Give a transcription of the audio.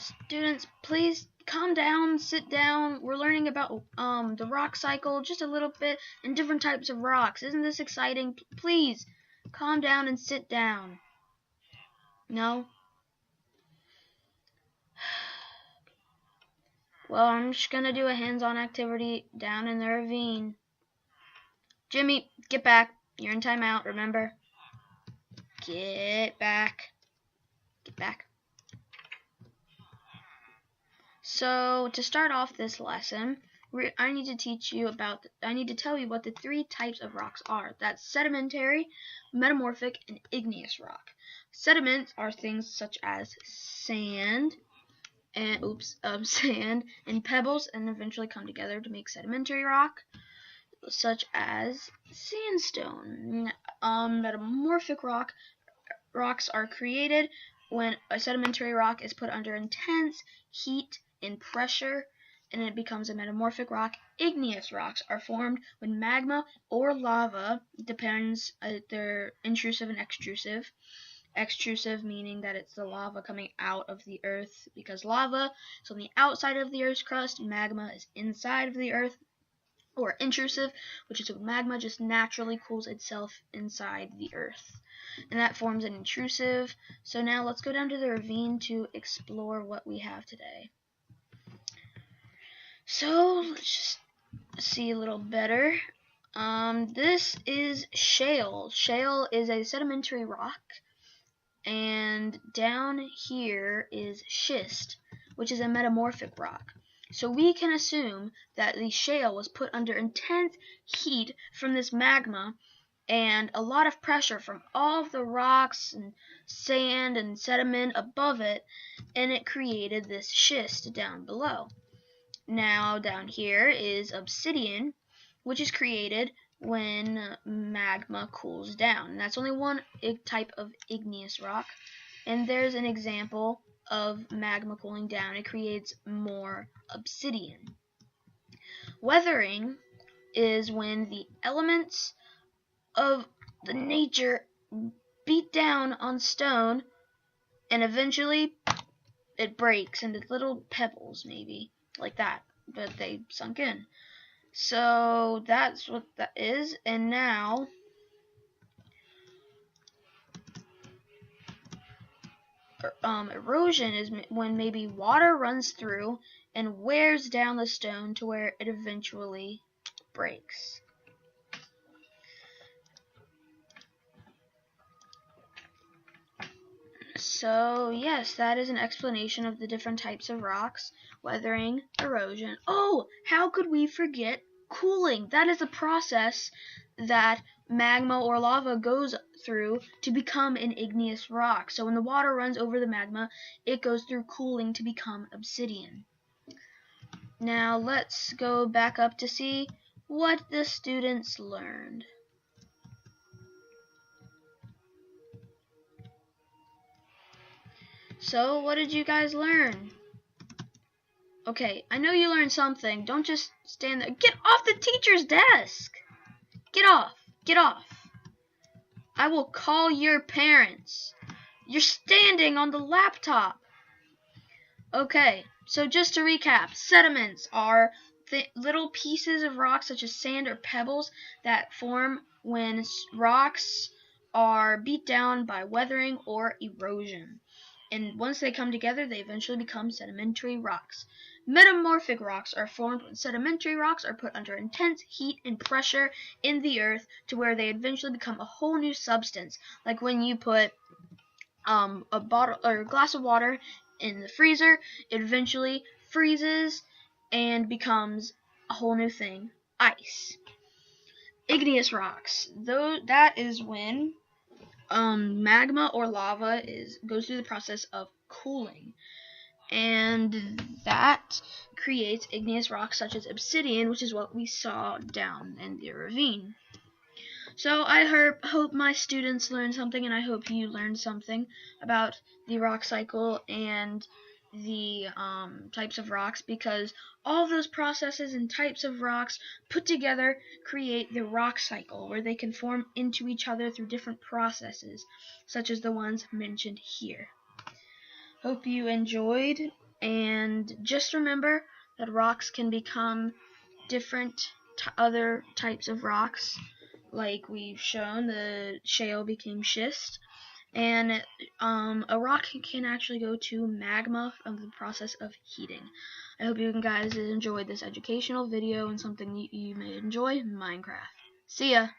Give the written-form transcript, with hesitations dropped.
Students, please calm down, sit down. We're learning about the rock cycle just a little bit and different types of rocks. Isn't this exciting? Please calm down and sit down. No? Well, I'm just gonna do a hands-on activity down in the ravine. Jimmy, get back. You're in timeout, remember? Get back. Get back. So, to start off this lesson, I need to tell you what the three types of rocks are. That's sedimentary, metamorphic, and igneous rock. Sediments are things such as sand and pebbles, and eventually come together to make sedimentary rock, such as sandstone. Metamorphic rocks are created when a sedimentary rock is put under intense heat and pressure, and it becomes a metamorphic rock. Igneous rocks are formed when magma or lava, depends, they're intrusive and extrusive. Extrusive meaning that it's the lava coming out of the earth, because lava is on the outside of the earth's crust, magma is inside of the earth. Or intrusive, which is when magma just naturally cools itself inside the earth, and that forms an intrusive. So now let's go down to the ravine to explore what we have today. So let's just see a little better. This is shale. Shale is a sedimentary rock, and down here is schist, which is a metamorphic rock. So we can assume that the shale was put under intense heat from this magma and a lot of pressure from all of the rocks and sand and sediment above it, and it created this schist down below. Now down here is obsidian, which is created when magma cools down. And that's only one type of igneous rock, and there's an example of magma cooling down. It creates more obsidian. Weathering is when the elements of the nature beat down on stone and eventually it breaks into little pebbles, maybe like that, but they sunk in. So that's what that is. And now erosion is when maybe water runs through and wears down the stone to where it eventually breaks. So yes, that is an explanation of the different types of rocks: weathering, erosion. Oh, how could we forget cooling? That is a process that magma or lava goes through to become an igneous rock. So when the water runs over the magma, it goes through cooling to become obsidian. Now let's go back up to see what the students learned. So what did you guys learn? Okay, I know you learned something. Don't just stand there. Get off the teacher's desk! Get off! Get off! I will call your parents. You're standing on the laptop. Okay, so just to recap, sediments are little pieces of rock such as sand or pebbles that form when rocks are beat down by weathering or erosion. And once they come together, they eventually become sedimentary rocks. Metamorphic rocks are formed when sedimentary rocks are put under intense heat and pressure in the earth to where they eventually become a whole new substance. Like when you put a bottle or a glass of water in the freezer, it eventually freezes and becomes a whole new thing, ice. Igneous rocks, that is when magma or lava goes through the process of cooling, and that creates igneous rocks such as obsidian, which is what we saw down in the ravine. So I hope my students learned something, and I hope you learned something about the rock cycle and the types of rocks, because all those processes and types of rocks put together create the rock cycle, where they can form into each other through different processes, such as the ones mentioned here. Hope you enjoyed And just remember that rocks can become different other types of rocks, like we've shown. The shale became schist, and a rock can actually go to magma of the process of heating. I hope you guys enjoyed this educational video and something you may enjoy, Minecraft. See ya!